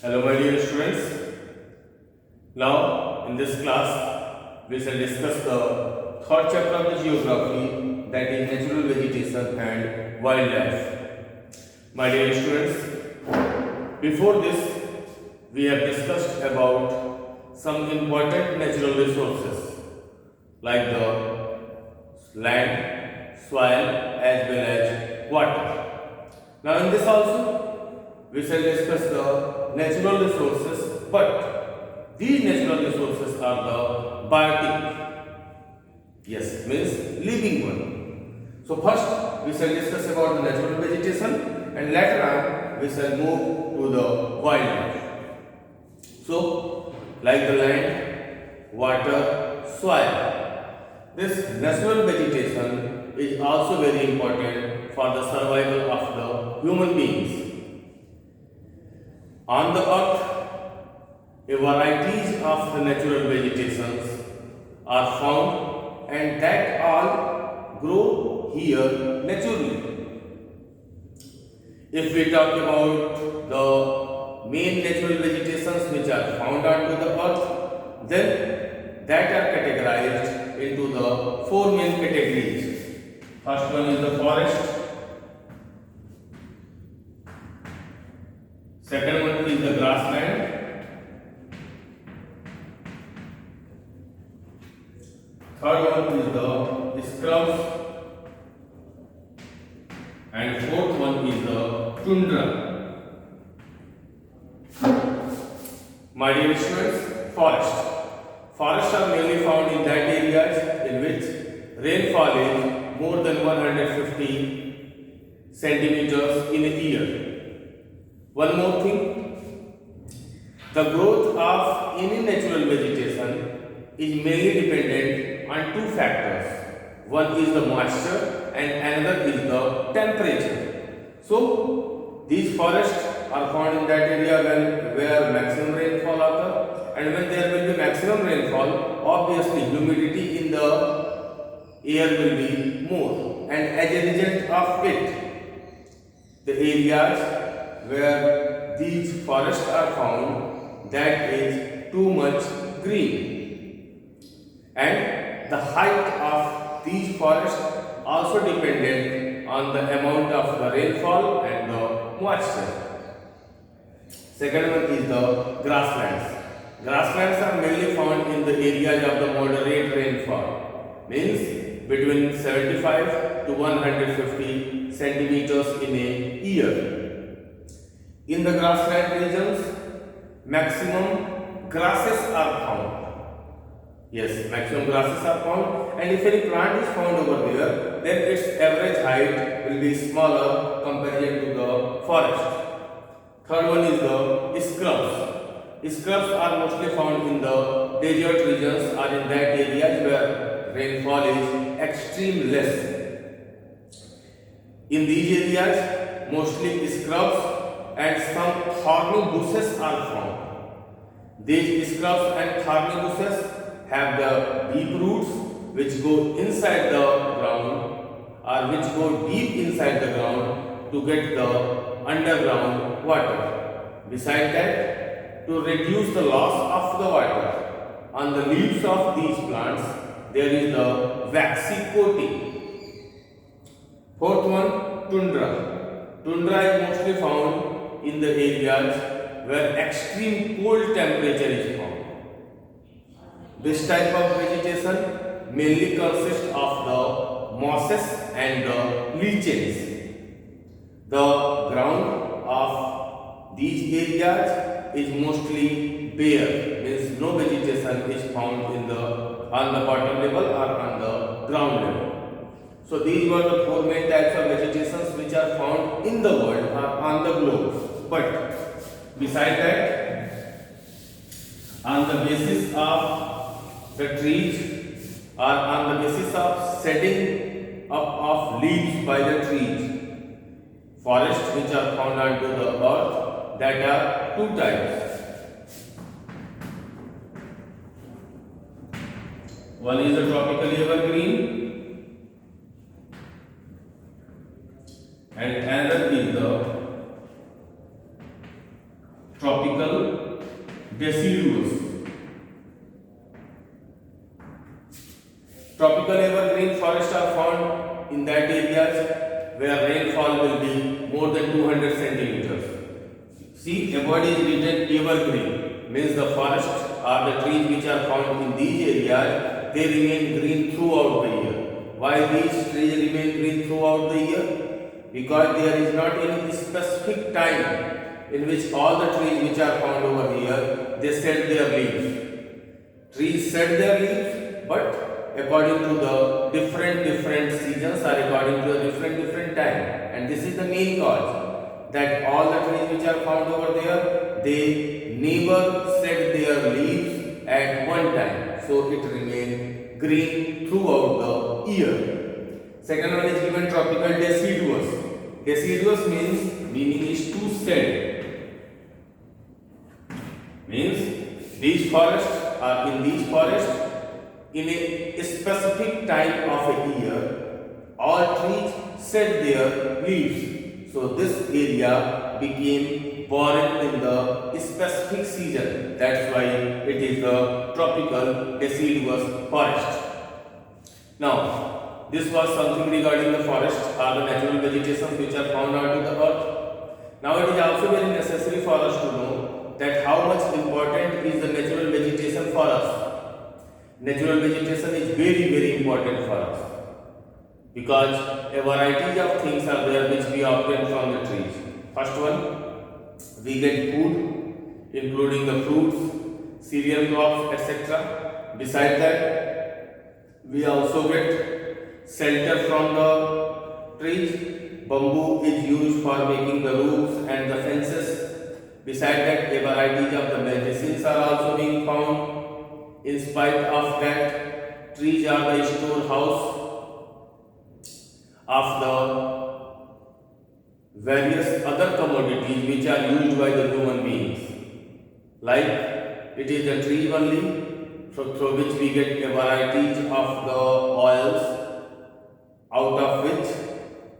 Hello, my dear students. Now, in this class, we shall discuss the third chapter of the geography, that is natural vegetation and wildlife. My dear students, before this, we have discussed about some important natural resources like the land, soil, as well as water. Now, in this also, we shall discuss the natural resources, but these natural resources are the biotic, yes, means living one. So first we shall discuss about the natural vegetation, and later on we shall move to the wildlife. So like the land, water, soil, this natural vegetation is also very important for the survival of the human beings. On the earth, a varieties of the natural vegetations are found, and that all grow here naturally. If we talk about the main natural vegetations which are found onto the earth, then that are categorized into the four main categories. First one is the forest, second one is the grassland, third one is the scrubs, and fourth one is the tundra. My dear students, forest. Forests are mainly found in that areas in which rainfall is more than 150 centimeters in a year. One more thing, the growth of any natural vegetation is mainly dependent on two factors. One is the moisture and another is the temperature. So, these forests are found in that area where maximum rainfall occurs, and when there will be maximum rainfall, obviously humidity in the air will be more, and as a result of it, the areas where these forests are found, that is too much green, and the height of these forests also dependent on the amount of the rainfall and the moisture. Second one is the grasslands. Grasslands are mainly found in the areas of the moderate rainfall, means between 75 to 150 centimeters in a year. In the grassland regions, maximum grasses are found. Yes, maximum grasses are found, and if any plant is found over there, then its average height will be smaller compared to the forest. Third one is the scrubs. Scrubs are mostly found in the desert regions or in that areas where rainfall is extreme less. In these areas, mostly scrubs and some thorny bushes are found. These scrubs and thorny bushes have the deep roots which go inside the ground, or which go deep inside the ground to get the underground water. Besides that, to reduce the loss of the water, on the leaves of these plants there is the waxy coating. Fourth one, tundra. Tundra is mostly found in the areas where extreme cold temperature is found. This type of vegetation mainly consists of the mosses and the lichens. The ground of these areas is mostly bare, means no vegetation is found in the on the bottom level or on the ground level. So these were the four main types of vegetations which are found in the world or on the globe. But beside that, on the basis of the trees, or on the basis of setting up of leaves by the trees, forests which are found onto the earth, that are two types. One is the tropical evergreen, and another is the tropical deciduous. Tropical evergreen forests are found in that areas where rainfall will be more than 200 centimeters. See, a word is written evergreen, means the forests or the trees which are found in these areas, they remain green throughout the year. Why these trees remain green throughout the year? Because there is not any specific time in which all the trees which are found over here, they shed their leaves. Trees shed their leaves, but according to the different seasons or according to a different time, and this is the main cause that all the trees which are found over there, they never shed their leaves at one time, so it remains green throughout the year. Second one is given tropical deciduous. Deciduous meaning is to shed, means these forests are in these forests in a specific time of a year, all trees shed their leaves. So this area became born in the specific season. That's why it is the tropical deciduous forest. Now, this was something regarding the forest or the natural vegetation which are found on the earth. Now, it is also very necessary for us to know that how much important is the natural vegetation for us. Natural vegetation is very important for us because a variety of things are there which we obtain from the trees. First one, we get food including the fruits, cereal crops, etc. Besides that, we also get shelter from the trees. Bamboo is used for making the roofs and the fences. Besides that, a variety of the medicines are also being found. In spite of that, trees are the storehouse of the various other commodities which are used by the human beings. Like it is the tree only through which we get a variety of the oils, out of which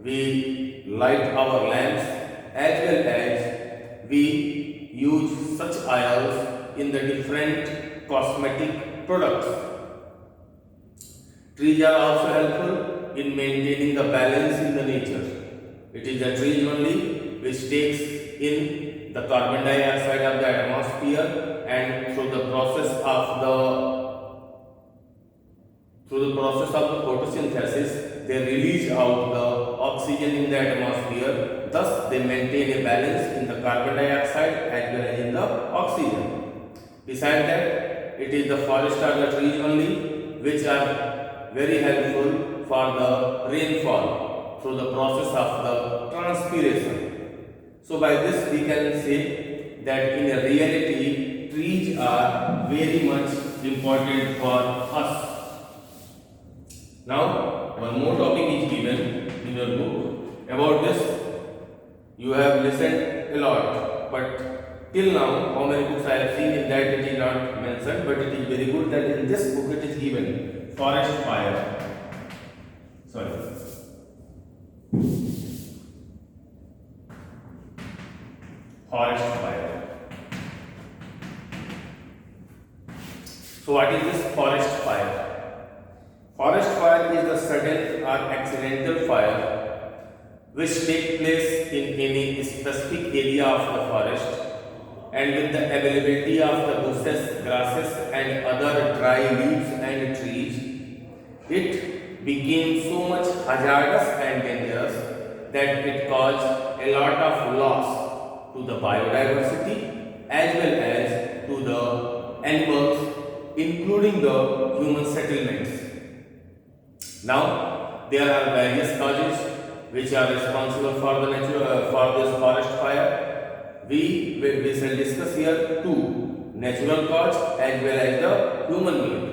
we light our lamps, as well as we use such oils in the different cosmetic products. Trees are also helpful in maintaining the balance in the nature. It is the trees only which takes in the carbon dioxide of the atmosphere, and through the process of the photosynthesis, they release out the oxygen in the atmosphere. Thus, they maintain a balance in the carbon dioxide as well as in the oxygen. Besides that, it is the forest or the trees only which are very helpful for the rainfall through the process of the transpiration. So by this we can say that in a reality, trees are very much important for us. Now, one more topic is given in your book. About this, you have listened a lot, but till now, how many books I have seen in that it is not mentioned, but it is very good that in this book it is given forest fire. Sorry. Forest fire. So what is this forest fire? Forest fire is the sudden or accidental fire which takes place in any specific area of the forest, and with the availability of the bushes, grasses and other dry leaves and trees, it became so much hazardous and dangerous that it caused a lot of loss to the biodiversity as well as to the animals, including the human settlements. Now, there are various causes which are responsible for the for this forest fire. We shall discuss here two: natural cause as well as the human made.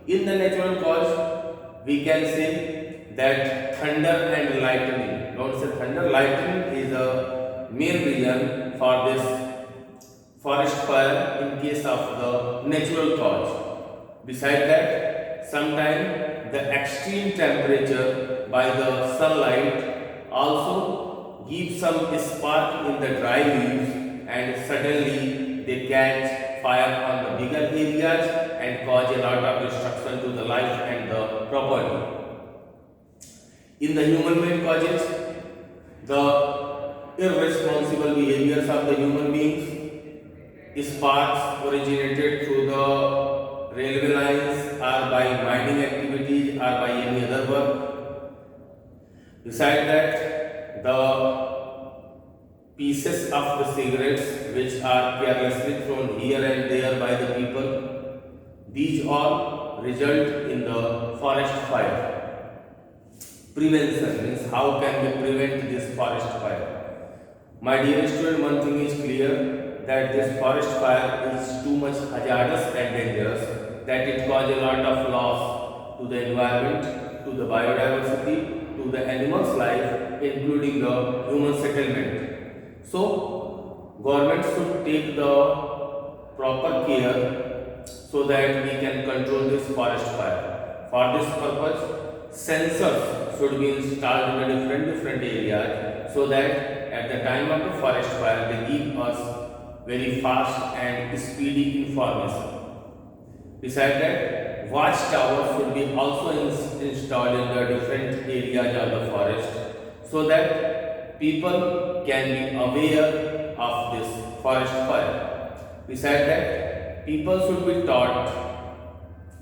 In the natural cause, we can say that thunder and lightning. Don't say thunder. Lightning is the main reason for this forest fire in case of the natural cause. Besides that, sometimes the extreme temperature by the sunlight also gives some spark in the dry leaves, and suddenly they catch fire on the bigger areas and cause a lot of destruction to the life and the property. In the human-made causes, the irresponsible behaviors of the human beings, sparks originated through the railway lines or by mining activities or by any other work. Besides that, the pieces of the cigarettes which are carelessly thrown here and there by the people, these all result in the forest fire. Prevention means how can we prevent this forest fire? My dear student, one thing is clear that this forest fire is too much hazardous and dangerous that it causes a lot of loss to the environment, to the biodiversity, to the animals' life, including the human settlement. So, government should take the proper care so that we can control this forest fire. For this purpose, sensors should be installed in different areas so that at the time of the forest fire they give us very fast and speedy information. Besides that, watchtowers should be also installed in the different areas of the forest so that people can be aware of this forest fire. Besides that, people should be taught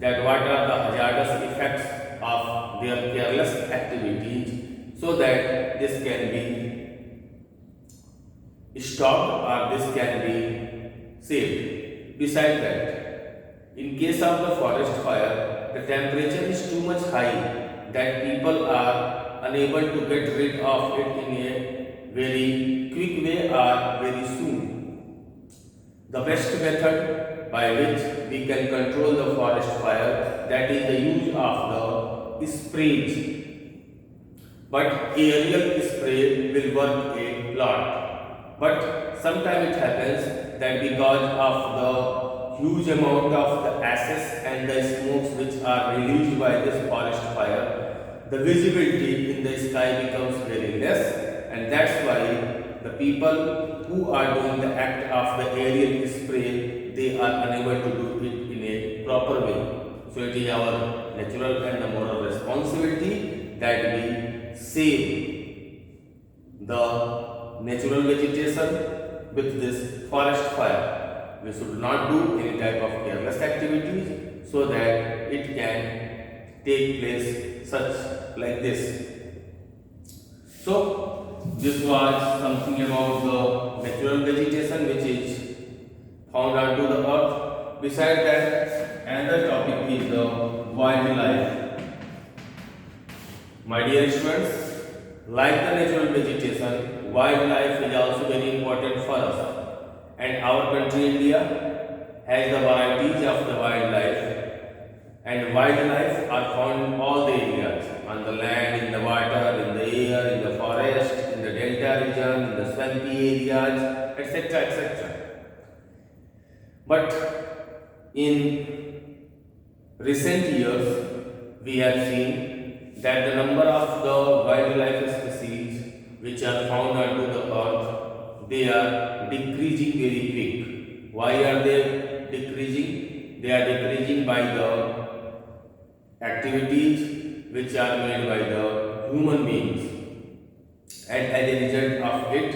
that what are the hazardous effects of their careless activities so that this can be stopped or this can be saved. Besides that, in case of the forest fire, the temperature is too much high that people are unable to get rid of it in a very quick way or very soon. The best method by which we can control the forest fire, that is the use of the sprays. But aerial spray will work a lot. But sometimes it happens that because of the huge amount of the ashes and the smokes which are released by this forest fire, the visibility in the sky becomes very less, and that's why the people who are doing the act of the aerial spray, they are unable to do it in a proper way. So it is our natural and the moral responsibility that we save the natural vegetation with this forest fire. We should not do any type of careless activities so that it can take place such like this. So this was something about the natural vegetation which is found onto the earth. Besides that, another topic is the wildlife. My dear students, like the natural vegetation, wildlife is also very important for us. And our country India has the varieties of the wildlife, and wildlife are found in all the areas, on the land, in the water, in the air, in the forest, in the delta region, in the swampy areas, etc. etc. But in recent years, we have seen that the number of the wildlife species which are found onto the earth, they are decreasing very quick. Why are they decreasing? They are decreasing by the activities which are made by the human beings, and as a result of it,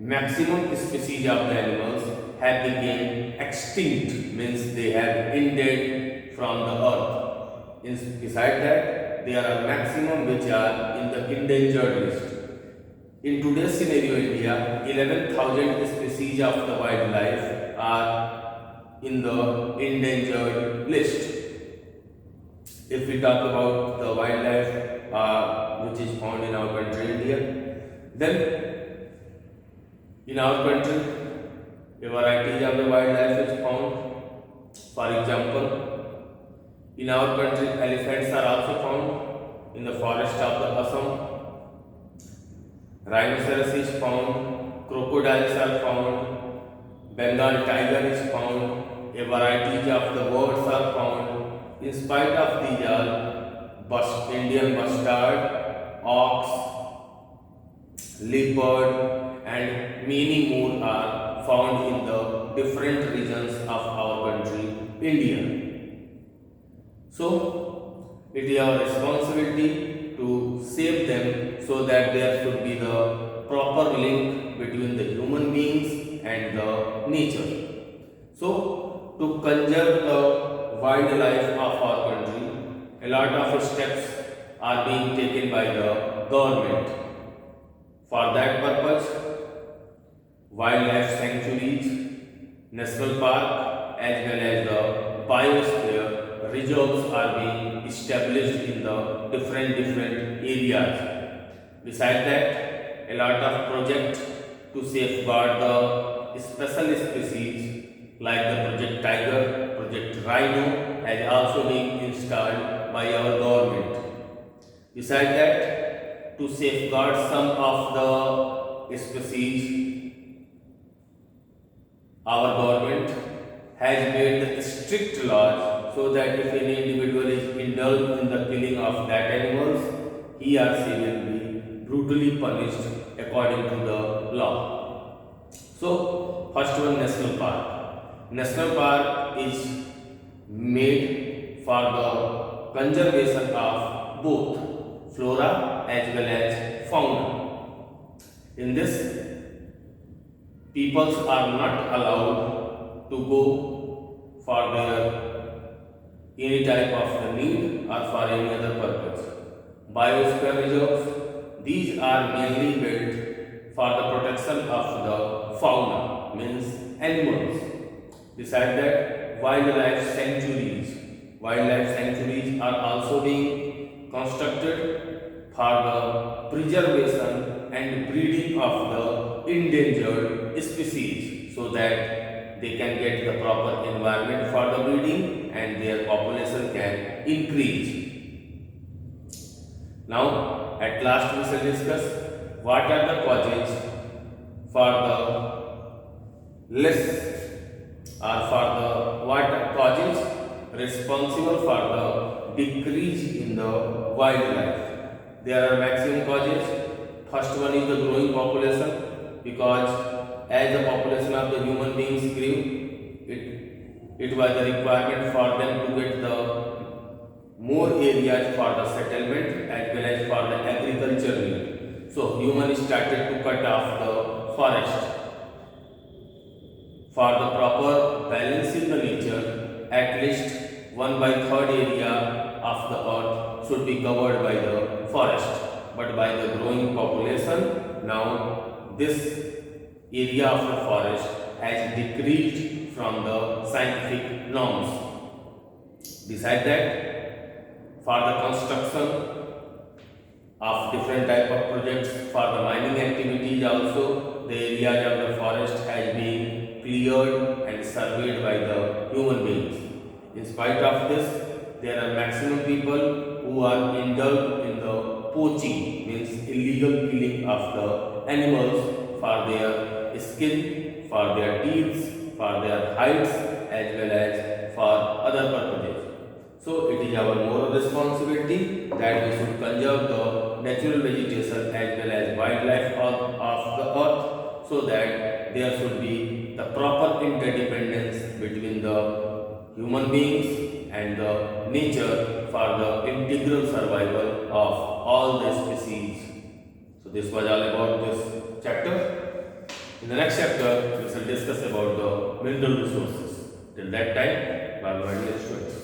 maximum species of the animals have become extinct, means they have ended from the earth. Besides that, there are maximum which are in the endangered list. In today's scenario, India, 11,000 species of the wildlife are in the endangered list. If we talk about the wildlife which is found in our country India, then in our country a variety of the wildlife is found. For example, in our country elephants are also found in the forest of the Assam. Rhinoceros is found, crocodiles are found, Bengal tiger is found, a variety of the birds are found. In spite of these Indian bustard, ox, leopard and many more are found in the different regions of our country, India. So, it is our responsibility to save them so that there should be the proper link between the human beings and the nature. So, to conserve the wildlife of our country, a lot of steps are being taken by the government. For that purpose, wildlife sanctuaries, national park, as well as the biosphere reserves are being established in the different areas. Besides that, a lot of projects to safeguard the special species like the Project Tiger, Project Rhino has also been installed by our government. Besides that, to safeguard some of the species, our government has made strict laws so that if any individual is indulged in the killing of that animals, he or she will be brutally punished according to the law. So, first one, national park. National park is made for the conservation of both flora as well as fauna. In this, peoples are not allowed to go for their any type of the need or for any other purpose. Biosphere reserves, these are mainly built for the protection of the fauna, means animals. Besides that, wildlife sanctuaries are also being constructed for the preservation and breeding of the endangered species so that they can get the proper environment for the breeding and their population can increase. Now, at last we shall discuss what are the causes for the less or for the what causes responsible for the decrease in the wildlife. There are maximum causes. First one is the growing population, because as the population of the human beings grew, it was the requirement for them to get the more areas for the settlement as well as for the agriculture need. So humans started to cut off the forest. For the proper balance in the nature, at least 1/3 area of the earth should be covered by the forest. But by the growing population, now this area of the forest has decreased from the scientific norms. Besides that, for the construction of different type of projects for the mining activities also, the areas of the forest has been cleared and surveyed by the human beings. In spite of this, there are maximum people who are indulged in the poaching, means illegal killing of the animals for their skin, for their teeth, for their hides as well as for other purposes. So it is our moral responsibility that we should conserve the natural vegetation as well as wildlife of the earth so that there should be the proper interdependence between the human beings and the nature for the integral survival of all the species. So this was all about this chapter. In the next chapter, we shall discuss about the mineral resources. Till that time, bye bye dear students.